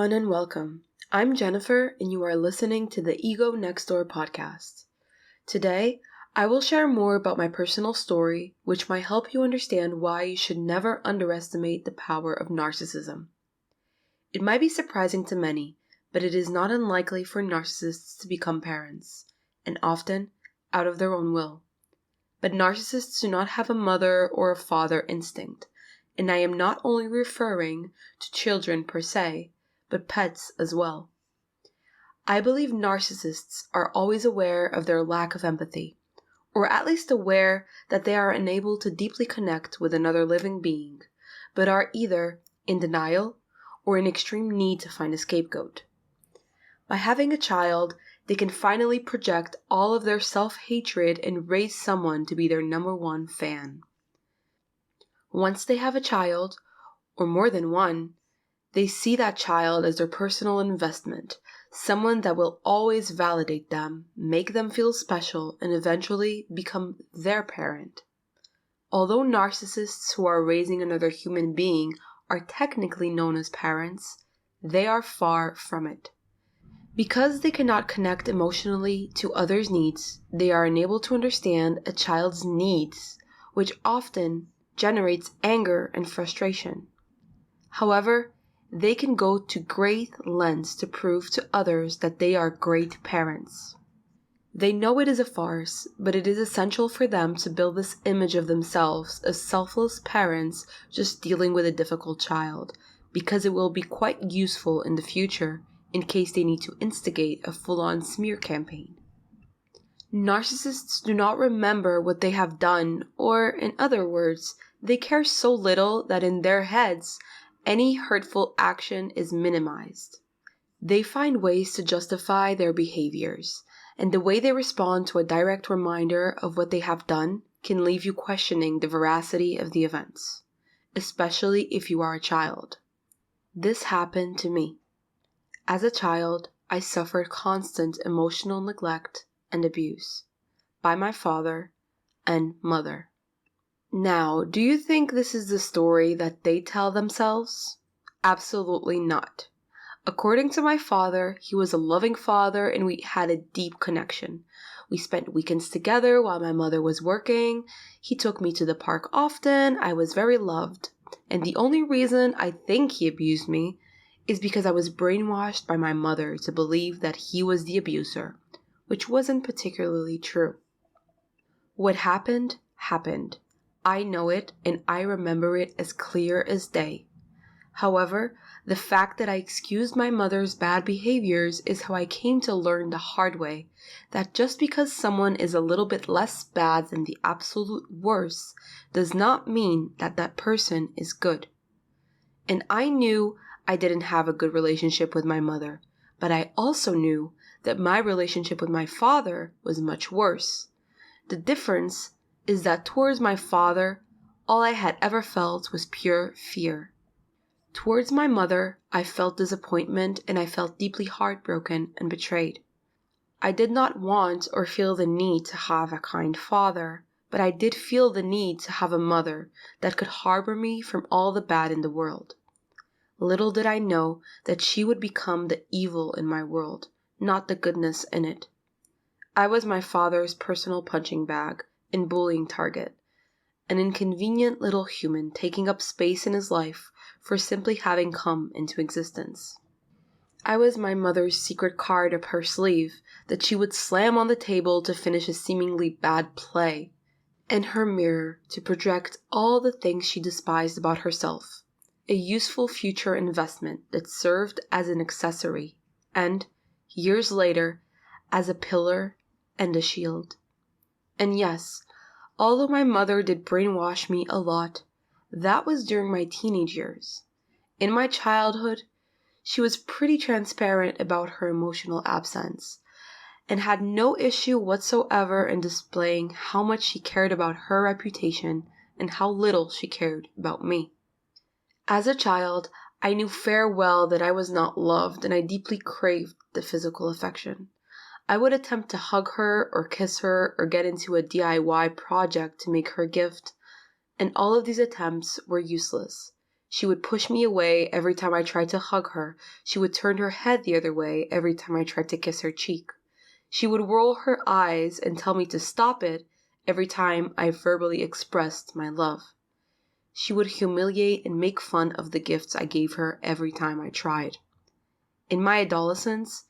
everyone, and welcome. I'm Jennifer, and you are listening to the Ego Next Door podcast. Today, I will share more about my personal story, which might help you understand why you should never underestimate the power of narcissism. It might be surprising to many, but it is not unlikely for narcissists to become parents, and often out of their own will. But narcissists do not have a mother or a father instinct, and I am not only referring to children per se, but pets as well. I believe narcissists are always aware of their lack of empathy, or at least aware that they are unable to deeply connect with another living being, but are either in denial or in extreme need to find a scapegoat. By having a child, they can finally project all of their self-hatred and raise someone to be their number one fan. Once they have a child, or more than one, they see that child as their personal investment, someone that will always validate them, make them feel special, and eventually become their parent. Although narcissists who are raising another human being are technically known as parents, they are far from it. Because they cannot connect emotionally to others' needs, they are unable to understand a child's needs, which often generates anger and frustration. However, they can go to great lengths to prove to others that they are great parents. They know it is a farce, but it is essential for them to build this image of themselves as selfless parents just dealing with a difficult child, because it will be quite useful in the future in case they need to instigate a full-on smear campaign. Narcissists do not remember what they have done, or in other words, they care so little that in their heads, any hurtful action is minimized. They find ways to justify their behaviors, and the way they respond to a direct reminder of what they have done can leave you questioning the veracity of the events, especially if you are a child. This happened to me. As a child, I suffered constant emotional neglect and abuse by my father and mother. Now, do you think this is the story that they tell themselves? Absolutely not. According to my father, he was a loving father and we had a deep connection. We spent weekends together while my mother was working. He took me to the park often. I was very loved. And the only reason I think he abused me is because I was brainwashed by my mother to believe that he was the abuser, which wasn't particularly true. What happened, happened. I know it and I remember it as clear as day. However, the fact that I excused my mother's bad behaviors is how I came to learn the hard way that just because someone is a little bit less bad than the absolute worst does not mean that that person is good. And I knew I didn't have a good relationship with my mother, but I also knew that my relationship with my father was much worse. The difference is that towards my father, all I had ever felt was pure fear. Towards my mother, I felt disappointment and I felt deeply heartbroken and betrayed. I did not want or feel the need to have a kind father, but I did feel the need to have a mother that could harbor me from all the bad in the world. Little did I know that she would become the evil in my world, not the goodness in it. I was my father's personal punching bag and bullying target, an inconvenient little human taking up space in his life for simply having come into existence. I was my mother's secret card up her sleeve that she would slam on the table to finish a seemingly bad play, and her mirror to project all the things she despised about herself, a useful future investment that served as an accessory, and, years later, as a pillar and a shield. And yes, although my mother did brainwash me a lot, that was during my teenage years. In my childhood, she was pretty transparent about her emotional absence and had no issue whatsoever in displaying how much she cared about her reputation and how little she cared about me. As a child, I knew fair well that I was not loved and I deeply craved the physical affection. I would attempt to hug her or kiss her or get into a DIY project to make her a gift, and all of these attempts were useless. She would push me away every time I tried to hug her. She would turn her head the other way every time I tried to kiss her cheek. She would roll her eyes and tell me to stop it every time I verbally expressed my love. She would humiliate and make fun of the gifts I gave her every time I tried. In my adolescence,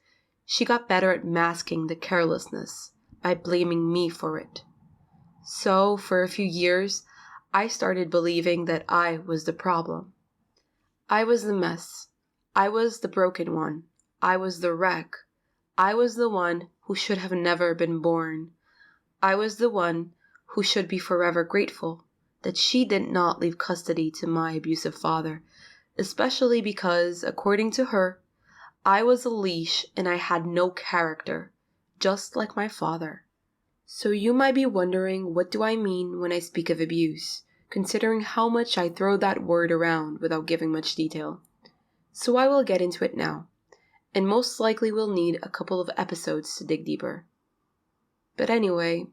she got better at masking the carelessness by blaming me for it. So, for a few years, I started believing that I was the problem. I was the mess. I was the broken one. I was the wreck. I was the one who should have never been born. I was the one who should be forever grateful that she did not leave custody to my abusive father, especially because, according to her, I was a leash and I had no character, just like my father. So you might be wondering, what do I mean when I speak of abuse, considering how much I throw that word around without giving much detail. So I will get into it now, and most likely will need a couple of episodes to dig deeper. But anyway,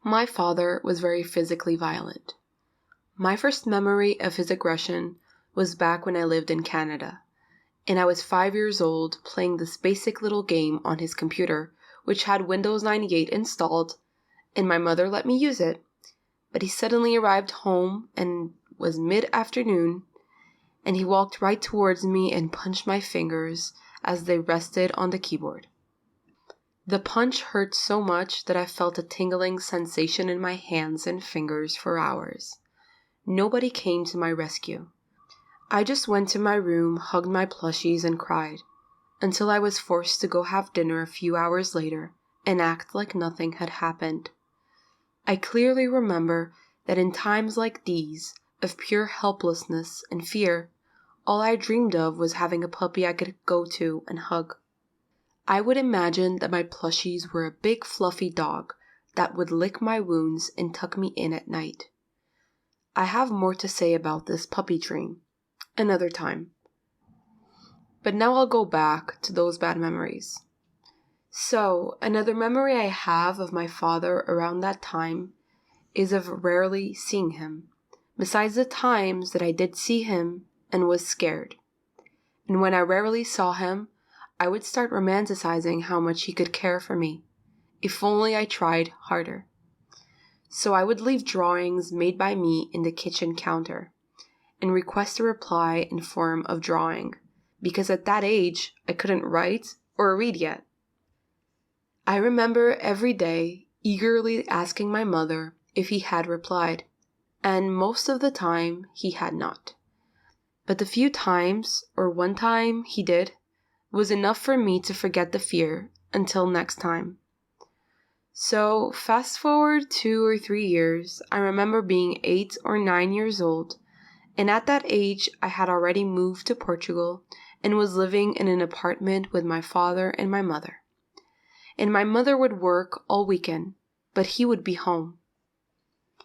my father was very physically violent. My first memory of his aggression was back when I lived in Canada, and I was 5 years old playing this basic little game on his computer, which had Windows 98 installed, and my mother let me use it. But he suddenly arrived home and was mid-afternoon, and he walked right towards me and punched my fingers as they rested on the keyboard. The punch hurt so much that I felt a tingling sensation in my hands and fingers for hours. Nobody came to my rescue. I just went to my room, hugged my plushies, and cried, until I was forced to go have dinner a few hours later and act like nothing had happened. I clearly remember that in times like these, of pure helplessness and fear, all I dreamed of was having a puppy I could go to and hug. I would imagine that my plushies were a big fluffy dog that would lick my wounds and tuck me in at night. I have more to say about this puppy dream another time. But now I'll go back to those bad memories. So, another memory I have of my father around that time is of rarely seeing him, besides the times that I did see him and was scared. And when I rarely saw him, I would start romanticizing how much he could care for me, if only I tried harder. So I would leave drawings made by me in the kitchen counter and request a reply in form of drawing, because at that age I couldn't write or read yet. I remember every day eagerly asking my mother if he had replied, and most of the time he had not. But the few times, or one time, he did, was enough for me to forget the fear until next time. So fast forward 2 or 3 years, I remember being 8 or 9 years old, and at that age I had already moved to Portugal and was living in an apartment with my father and my mother. And my mother would work all weekend, but he would be home.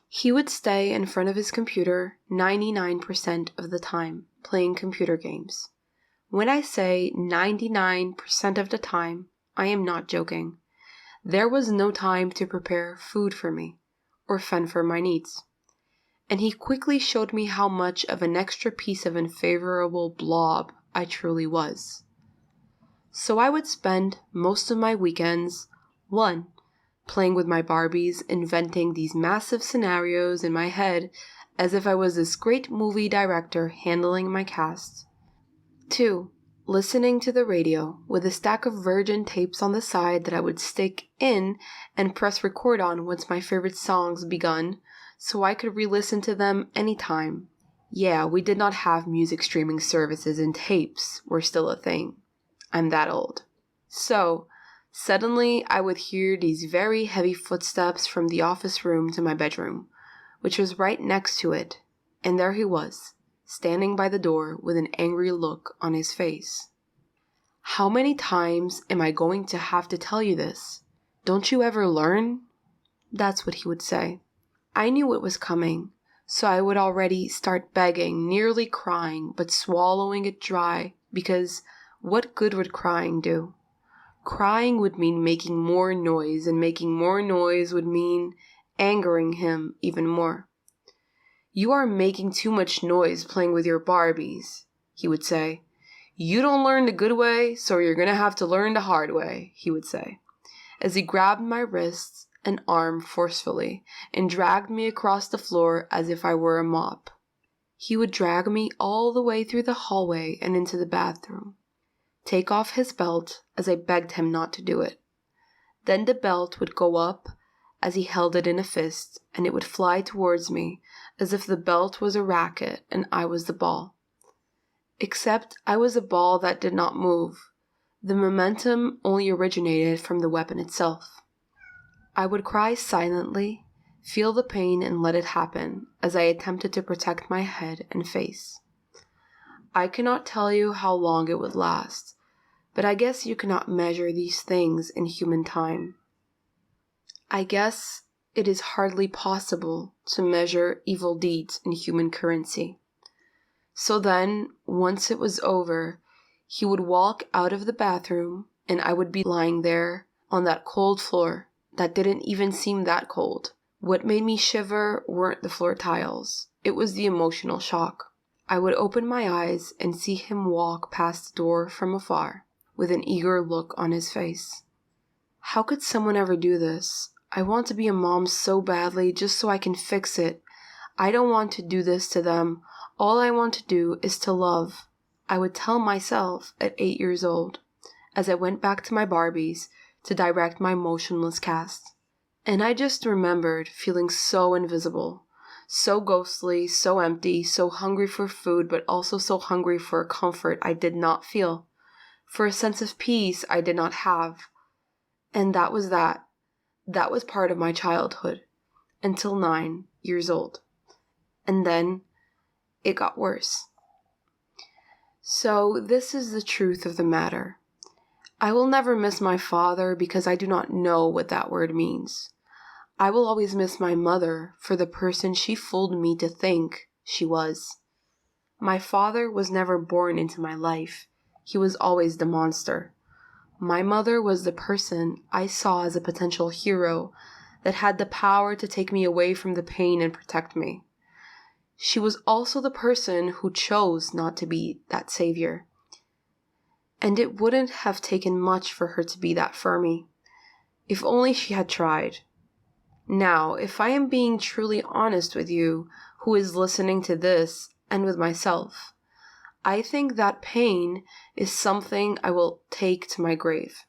He would stay in front of his computer 99% of the time, playing computer games. When I say 99% of the time, I am not joking. There was no time to prepare food for me, or fend for my needs. And he quickly showed me how much of an extra piece of unfavorable blob I truly was. So I would spend most of my weekends, 1, playing with my Barbies, inventing these massive scenarios in my head as if I was this great movie director handling my cast. 2, listening to the radio with a stack of virgin tapes on the side that I would stick in and press record on once my favorite songs begun, so I could re-listen to them anytime. Yeah, we did not have music streaming services, and tapes were still a thing. I'm that old. So, suddenly I would hear these very heavy footsteps from the office room to my bedroom, which was right next to it, and there he was, standing by the door with an angry look on his face. How many times am I going to have to tell you this? Don't you ever learn? That's what he would say. I knew it was coming, so I would already start begging, nearly crying, but swallowing it dry, because what good would crying do? Crying would mean making more noise, and making more noise would mean angering him even more. "You are making too much noise playing with your Barbies," he would say. "You don't learn the good way, so you're gonna have to learn the hard way," he would say, as he grabbed my wrists and arm forcefully and dragged me across the floor as if I were a mop. He would drag me all the way through the hallway and into the bathroom, take off his belt as I begged him not to do it. Then the belt would go up as he held it in a fist, and it would fly towards me as if the belt was a racket and I was the ball. Except I was a ball that did not move. The momentum only originated from the weapon itself. I would cry silently, feel the pain, and let it happen as I attempted to protect my head and face. I cannot tell you how long it would last, but I guess you cannot measure these things in human time. I guess it is hardly possible to measure evil deeds in human currency. So then, once it was over, he would walk out of the bathroom and I would be lying there on that cold floor that didn't even seem that cold. What made me shiver weren't the floor tiles. It was the emotional shock. I would open my eyes and see him walk past the door from afar with an eager look on his face. How could someone ever do this? I want to be a mom so badly just so I can fix it. I don't want to do this to them. All I want to do is to love, I would tell myself at 8 years old, as I went back to my Barbies to direct my motionless cast. And I just remembered feeling so invisible, so ghostly, so empty, so hungry for food, but also so hungry for a comfort I did not feel, for a sense of peace I did not have. And that was that. That was part of my childhood, until 9 years old. And then it got worse. So this is the truth of the matter. I will never miss my father because I do not know what that word means. I will always miss my mother for the person she fooled me to think she was. My father was never born into my life. He was always the monster. My mother was the person I saw as a potential hero that had the power to take me away from the pain and protect me. She was also the person who chose not to be that savior. And it wouldn't have taken much for her to be that for me, if only she had tried. Now, if I am being truly honest with you, who is listening to this, and with myself, I think that pain is something I will take to my grave.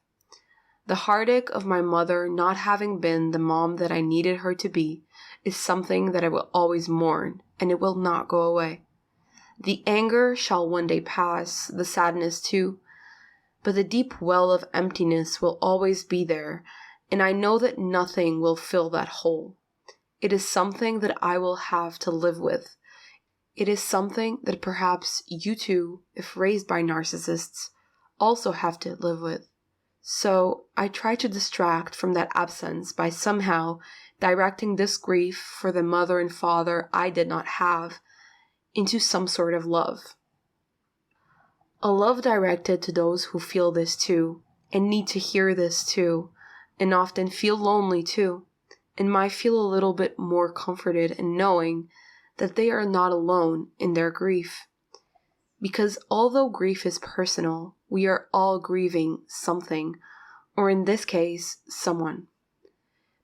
The heartache of my mother not having been the mom that I needed her to be is something that I will always mourn, and it will not go away. The anger shall one day pass, the sadness too, but the deep well of emptiness will always be there, and I know that nothing will fill that hole. It is something that I will have to live with. It is something that perhaps you too, if raised by narcissists, also have to live with. So I try to distract from that absence by somehow directing this grief for the mother and father I did not have into some sort of love. A love directed to those who feel this too, and need to hear this too, and often feel lonely too, and might feel a little bit more comforted in knowing that they are not alone in their grief. Because although grief is personal, we are all grieving something, or in this case, someone.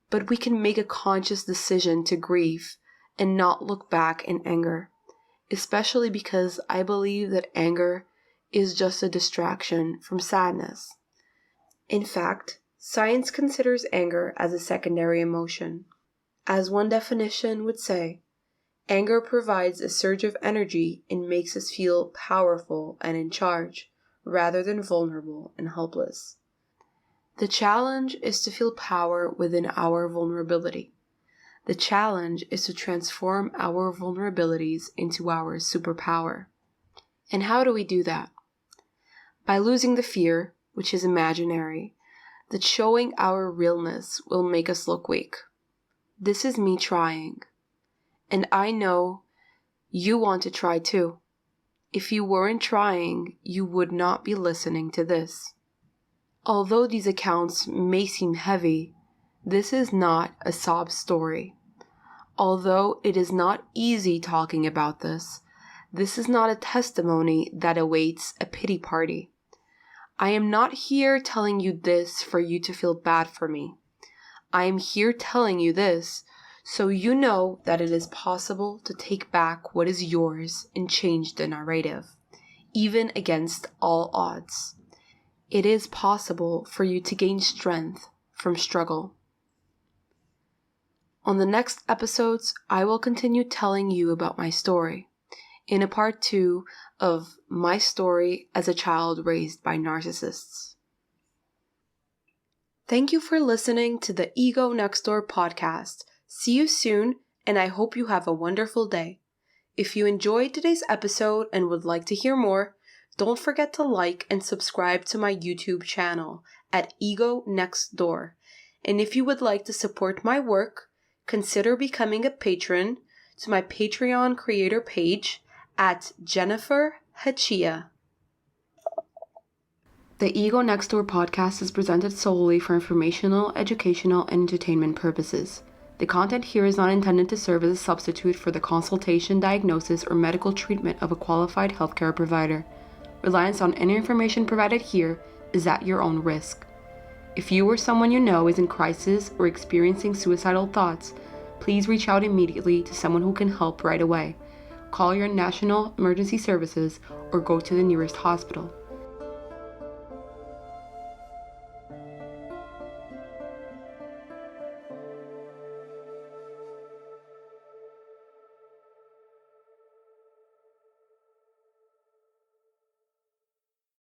But we can make a conscious decision to grieve and not look back in anger, especially because I believe that anger is just a distraction from sadness. In fact, science considers anger as a secondary emotion. As one definition would say, anger provides a surge of energy and makes us feel powerful and in charge, rather than vulnerable and helpless. The challenge is to feel power within our vulnerability. The challenge is to transform our vulnerabilities into our superpower. And how do we do that? By losing the fear, which is imaginary, that showing our realness will make us look weak. This is me trying. And I know you want to try too. If you weren't trying, you would not be listening to this. Although these accounts may seem heavy, this is not a sob story. Although it is not easy talking about this is not a testimony that awaits a pity party. I am not here telling you this for you to feel bad for me. I am here telling you this so you know that it is possible to take back what is yours and change the narrative, even against all odds. It is possible for you to gain strength from struggle. On the next episodes, I will continue telling you about my story, in a part 2 of my story as a child raised by narcissists. Thank you for listening to the Ego Next Door podcast. See you soon, and I hope you have a wonderful day. If you enjoyed today's episode and would like to hear more, don't forget to like and subscribe to my YouTube channel at Ego Next Door. And if you would like to support my work, consider becoming a patron to my Patreon creator page at Jennifer Hachia. The Ego Next Door podcast is presented solely for informational, educational, and entertainment purposes. The content here is not intended to serve as a substitute for the consultation, diagnosis, or medical treatment of a qualified healthcare provider. Reliance on any information provided here is at your own risk. If you or someone you know is in crisis or experiencing suicidal thoughts, please reach out immediately to someone who can help right away. Call your national emergency services or go to the nearest hospital.